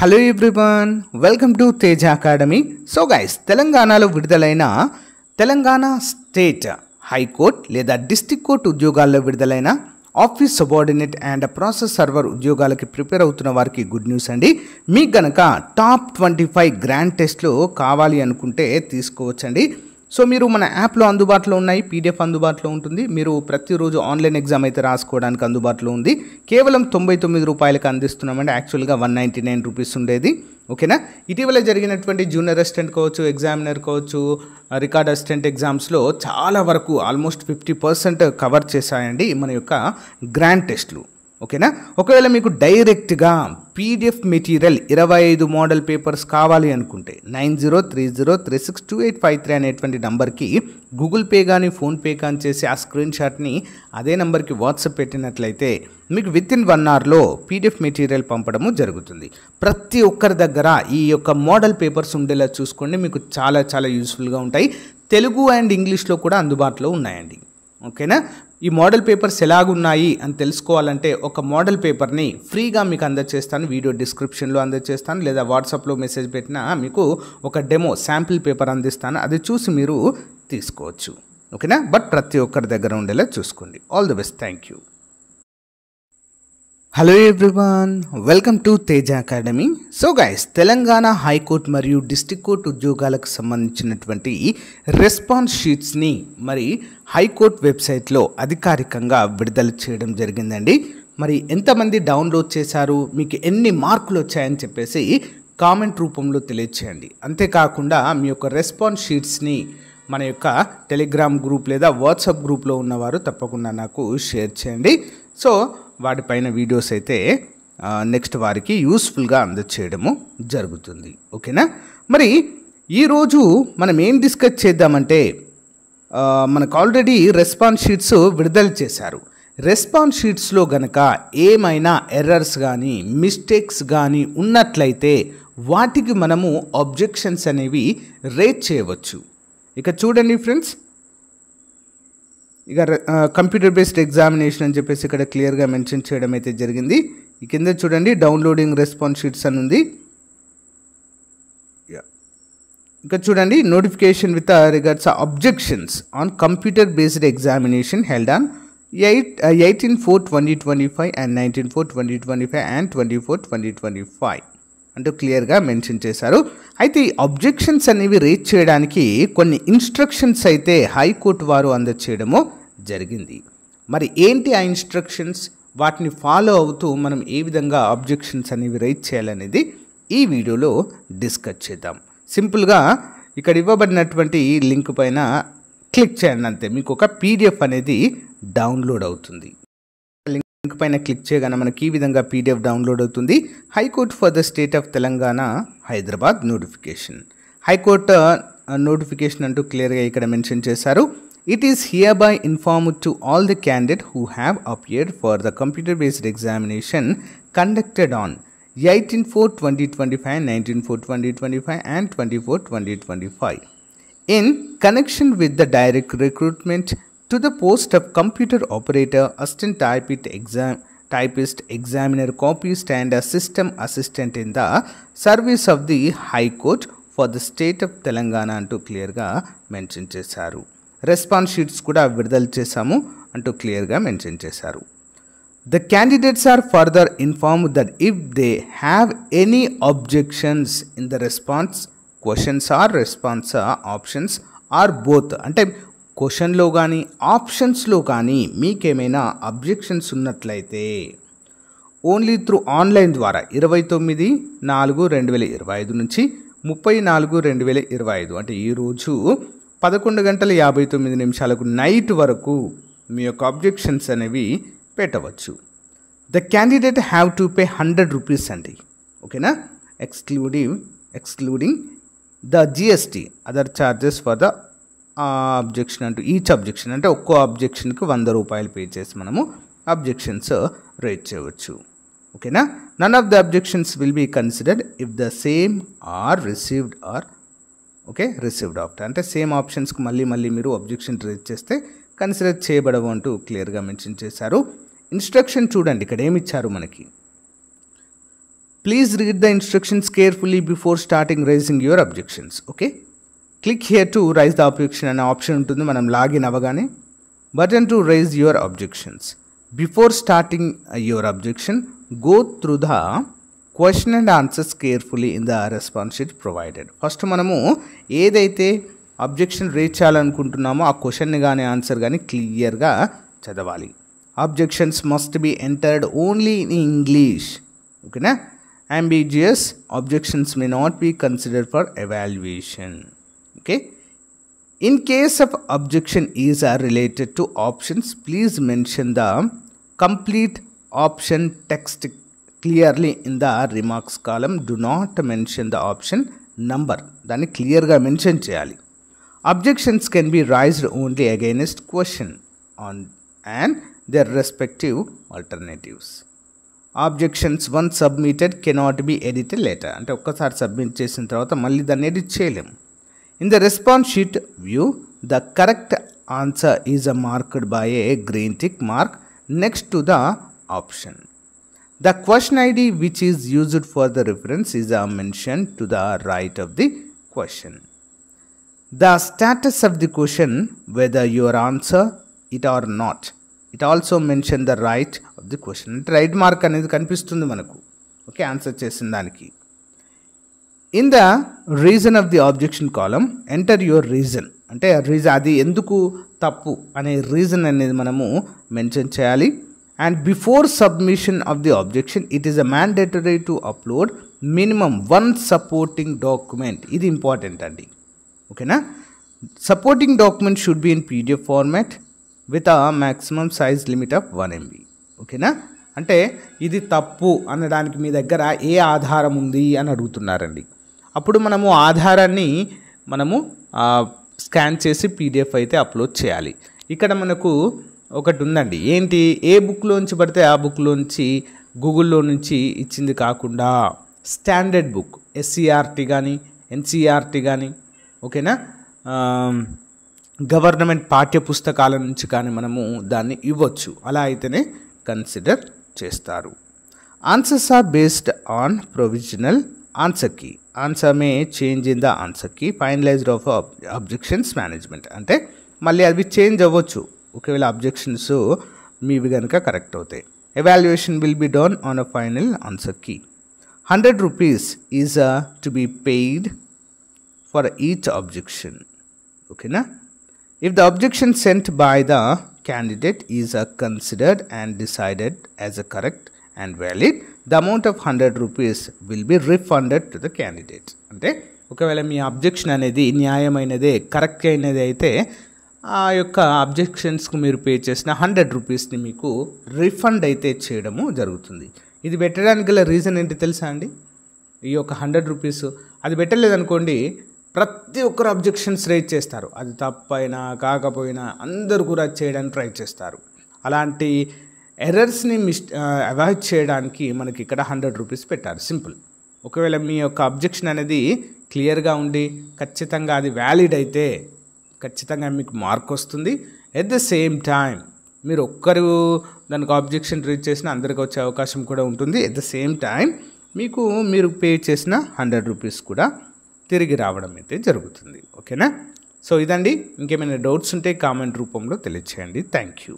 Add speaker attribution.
Speaker 1: Hello everyone, welcome to Teja academy. So guys, తెలంగాణలో విడుదలైన Telangana state high court లేదా డిస్ట్రిక్ట్ కోర్ట్ ఉద్యోగాల్లో విడుదలైన office subordinate and process server ఉద్యోగాలకి ప్రిపేర్ అవుతున్న వారికి గుడ్ న్యూస్ అండి. మీకు గనక టాప్ 25 గ్రాండ్ టెస్ట్లు కావాలి అనుకుంటే తీసుకోవచ్చండి. సో మీరు మన యాప్లో అందుబాటులో ఉన్నాయి, పీడిఎఫ్ అందుబాటులో ఉంటుంది. మీరు ప్రతిరోజు ఆన్లైన్ ఎగ్జామ్ అయితే రాసుకోవడానికి అందుబాటులో ఉంది. కేవలం 99 రూపాయలకి అందిస్తున్నామండి. యాక్చువల్గా 199 రూపీస్ ఉండేది. ఓకేనా. ఇటీవల జరిగినటువంటి జూనియర్ అసిస్టెంట్ కావచ్చు, ఎగ్జామినర్ కావచ్చు, రికార్డ్ అసిస్టెంట్ ఎగ్జామ్స్లో చాలా వరకు ఆల్మోస్ట్ 50% కవర్ చేశాయండి మన యొక్క గ్రాండ్ టెస్ట్లు. ఓకేనా. ఒకవేళ మీకు డైరెక్ట్గా పీడిఎఫ్ మెటీరియల్ 25 మోడల్ పేపర్స్ కావాలి అనుకుంటే 9030362853 అనేటువంటి నంబర్కి గూగుల్ పే కానీ ఫోన్పే కానీ చేసి ఆ స్క్రీన్ షాట్ని అదే నెంబర్కి వాట్సాప్ పెట్టినట్లయితే మీకు విత్ ఇన్ 1 అవర్లో పీడిఎఫ్ మెటీరియల్ పంపడము జరుగుతుంది. ప్రతి ఒక్కరి దగ్గర ఈ యొక్క మోడల్ పేపర్స్ ఉండేలా చూసుకోండి. మీకు చాలా చాలా యూస్ఫుల్గా ఉంటాయి. తెలుగు అండ్ ఇంగ్లీష్లో కూడా అందుబాటులో ఉన్నాయండి. ఓకేనా. ఈ మోడల్ పేపర్స్ ఎలాగున్నాయి అని తెలుసుకోవాలంటే ఒక మోడల్ పేపర్ని ఫ్రీగా మీకు అందజేస్తాను. వీడియో డిస్క్రిప్షన్లో అందజేస్తాను, లేదా వాట్సాప్లో మెసేజ్ పెట్టినా మీకు ఒక డెమో శాంపిల్ పేపర్ అందిస్తాను. అది చూసి మీరు తీసుకోవచ్చు. ఓకేనా. బట్ ప్రతి ఒక్కరి దగ్గర ఉండేలా చూసుకోండి. All the best. Thank you. Hello everyone, welcome to Teja academy. So guys, Telangana high court మరియు డిస్ట్రిక్ట్ కోర్టు ఉద్యోగాలకు సంబంధించినటువంటి రెస్పాన్స్ షీట్స్ని మరి హైకోర్టు వెబ్సైట్లో అధికారికంగా విడుదల చేయడం జరిగిందండి. మరి ఎంతమంది డౌన్లోడ్ చేశారు, మీకు ఎన్ని మార్కులు వచ్చాయని చెప్పేసి కామెంట్ రూపంలో తెలియచేయండి. అంతేకాకుండా మీ యొక్క రెస్పాన్స్ షీట్స్ని మన యొక్క టెలిగ్రామ్ గ్రూప్ లేదా వాట్సాప్ గ్రూప్లో ఉన్నవారు తప్పకుండా నాకు షేర్ చేయండి. సో వాటిపైన వీడియోస్ అయితే నెక్స్ట్ వారికి యూస్ఫుల్గా అందచేయడము జరుగుతుంది. ఓకేనా. మరి ఈరోజు మనం ఏం డిస్కస్ చేద్దామంటే, మనకు ఆల్రెడీ రెస్పాన్స్ షీట్స్ విడుదల చేశారు. రెస్పాన్స్ షీట్స్లో గనక ఏమైనా ఎర్రర్స్ కానీ మిస్టేక్స్ కానీ ఉన్నట్లయితే వాటికి మనము అబ్జెక్షన్స్ అనేవి రేజ్ చేయవచ్చు. ఇక చూడండి ఫ్రెండ్స్, ఇక కంప్యూటర్ బేస్డ్ ఎగ్జామినేషన్ అని చెప్పేసి ఇక్కడ క్లియర్గా మెన్షన్ చేయడం అయితే జరిగింది. ఈ కింద చూడండి, డౌన్లోడింగ్ రెస్పాన్స్ షీట్స్ అని ఉంది. ఇక చూడండి, notification with regards objections on computer based examination held on 18/4/2025 and 19/4/2025 and 24/2025 అంటూ క్లియర్గా మెన్షన్ చేశారు. అయితే ఈ అబ్జెక్షన్స్ అనేవి రేజ్ చేయడానికి కొన్ని ఇన్స్ట్రక్షన్స్ అయితే హైకోర్టు వారు అందచేయడము జరిగింది. మరి ఏంటి ఆ ఇన్స్ట్రక్షన్స్, వాటిని ఫాలో అవుతూ మనం ఏ విధంగా అబ్జెక్షన్స్ అనేవి రేజ్ చేయాలనేది ఈ వీడియోలో డిస్కస్ చేద్దాం. సింపుల్గా ఇక్కడ ఇవ్వబడినటువంటి లింక్ పైన క్లిక్ చేయండి, అంతే మీకు ఒక పీడిఎఫ్ అనేది డౌన్లోడ్ అవుతుంది. లింక్ పైన క్లిక్ చేయగానే మనకి ఈ విధంగా పీడిఎఫ్ డౌన్లోడ్ అవుతుంది. High court for the state of Telangana Hyderabad notification. High court notification అంటూ క్లియర్గా ఇక్కడ మెన్షన్ చేశారు. It is here by informed to all the candidate who have appeared for the computer based examination conducted on 18/4/2025, 19/4/2025 and 24/2025 in connection with the direct recruitment to the post of computer operator, assistant typist, examiner, copyist and a system assistant in the service of the High Court for the state of Telangana అంటూ క్లియర్గా mention చేశారు. Response sheets కూడా విడుదల చేశాము అంటూ క్లియర్గా mention చేశారు. The candidates are further informed that if they have any objections in the response questions or response options or both, అంటే క్వశ్చన్లో కానీ ఆప్షన్స్లో కానీ మీకేమైనా అబ్జెక్షన్స్ ఉన్నట్లయితే ఓన్లీ త్రూ ఆన్లైన్ ద్వారా 29/4/2025 నుంచి 30/4/2025 అంటే ఈరోజు 11:59 నైట్ వరకు మీ యొక్క అబ్జెక్షన్స్ అనేవి పెట్టవచ్చు. The candidate have to pay 100 rupees అండి. ఓకేనా. Excluding the GST other charges for the objection అంటూ ఈచ్ అబ్జెక్షన్ అంటే ఒక్కో అబ్జెక్షన్కి 100 రూపాయలు పే చేసి మనము అబ్జెక్షన్స్ రేజ్ చేయవచ్చు. ఓకేనా. None of the objections will be considered if the same are received after, అంటే సేమ్ ఆప్షన్స్కి మళ్ళీ మీరు అబ్జెక్షన్ రేజ్ చేస్తే కన్సిడర్ చేయబడవు అంటూ క్లియర్గా మెన్షన్ చేశారు. ఇన్స్ట్రక్షన్ చూడండి, ఇక్కడ ఏమి ఇచ్చారు మనకి. Please read the instructions carefully before starting raising your objections. Okay, click here to raise the objection అనే ఆప్షన్ ఉంటుంది మనం లాగిన్ అవ్వగానే. Button to raise your objections. Before starting your objection go through the question and answers carefully in the response sheet provided. First మనము ఏదైతే objection raise చేయాలనుకుంటున్నామో ఆ క్వశ్చన్ని కానీ answer కానీ క్లియర్గా చదవాలి. Objections must be entered only in English. ఓకేనా, ambiguous objections may not be considered for evaluation. Okay, in case of objection is related to options, please mention the complete option text clearly in the remarks column. Do not mention the option number. దాన్ని క్లియర్గా mention చేయాలి. Objections can be raised only against question on and their respective alternatives. Objections once submitted cannot be edited later. అంటే ఒక్కసారి submit చేసిన తర్వాత మళ్ళీ దాన్ని edit చేయలేము. In the response sheet view the correct answer is marked by A green tick mark next to the option. The question ID which is used for the reference is mention to the right of the question. The status of the question weather your answer it or not. It also mention the right of the question. అంటే right mark అనేది కనిపిస్తుంది మనకు. Okay, answer చేసిన దానికి. In the reason of the objection column enter your reason. అంటే reason అది ఎందుకు తప్పు అనే రీజన్ అనేది మనము మెన్షన్ చేయాలి. And before submission of the objection it is a mandatory to upload minimum 1 supporting document. ఇది ఇంపార్టెంట్ అండి. ఓకేనా, supporting document should be in PDF format with a maximum size limit of 1 MB. ఓకేనా, అంటే ఇది తప్పు అనడానికి మీ దగ్గర ఏ ఆధారం ఉంది అని అడుగుతున్నారండి. అప్పుడు మనము ఆధారాన్ని మనము స్కాన్ చేసి పీడిఎఫ్ అయితే అప్లోడ్ చేయాలి. ఇక్కడ మనకు ఒకటి ఉందండి, ఏంటి, ఏ బుక్లోంచి పడితే ఆ బుక్లోంచి గూగుల్లో నుంచి ఇచ్చింది కాకుండా స్టాండర్డ్ బుక్ SCERT కానీ NCERT కానీ, ఓకేనా, గవర్నమెంట్ పాఠ్య పుస్తకాల నుంచి కానీ మనము దాన్ని ఇవ్వచ్చు. అలా అయితేనే కన్సిడర్ చేస్తారు. Answers are based on provisional answer key. Answer may change in the answer key finalised of objections management. అంటే మళ్ళీ అవి చేంజ్ అవ్వచ్చు ఒకవేళ అబ్జెక్షన్స్ మీవి కనుక కరెక్ట్ అవుతాయి. Evaluation will be done on a final answer key. 100 rupees is to be paid for each objection. ఓకేనా, if the objection sent by the candidate is considered and decided as a correct and valid, the amount of 100 rupees will be refunded to the candidate. అంటే ఒకవేళ మీ objection అనేది న్యాయమైనదే correct అయినది అయితే ఆ యొక్క అబ్జెక్షన్స్కు మీరు pay చేసిన 100 రూపీస్ని మీకు రిఫండ్ అయితే చేయడము జరుగుతుంది. ఇది పెట్టడానికి గల రీజన్ ఏంటి తెలుసా అండి? ఈ యొక్క 100 రూపీస్ అది పెట్టలేదనుకోండి, ప్రతి ఒక్కరు అబ్జెక్షన్స్ రైజ్ చేస్తారు. అది తప్పైనా కాకపోయినా అందరూ కూడా చేయడానికి ట్రై చేస్తారు. అలాంటి ఎర్రర్స్ని అవాయిడ్ చేయడానికి మనకి ఇక్కడ 100 రూపీస్ పెట్టారు. సింపుల్. ఒకవేళ మీ యొక్క అబ్జెక్షన్ అనేది క్లియర్గా ఉండి ఖచ్చితంగా అది వ్యాలిడ్ అయితే ఖచ్చితంగా మీకు మార్క్ వస్తుంది. ఎట్ ద సేమ్ టైం మీరు ఒక్కరు దానికి అబ్జెక్షన్ రైజ్ చేసినా అందరికి వచ్చే అవకాశం కూడా ఉంటుంది. ఎట్ ద సేమ్ టైం మీకు మీరు పే చేసిన 100 రూపీస్ కూడా తిరిగి రావడం అయితే జరుగుతుంది. ఓకేనా, సో ఇదండి. ఇంకేమైనా డౌట్స్ ఉంటే కామెంట్ రూపంలో తెలియచేయండి. Thank you.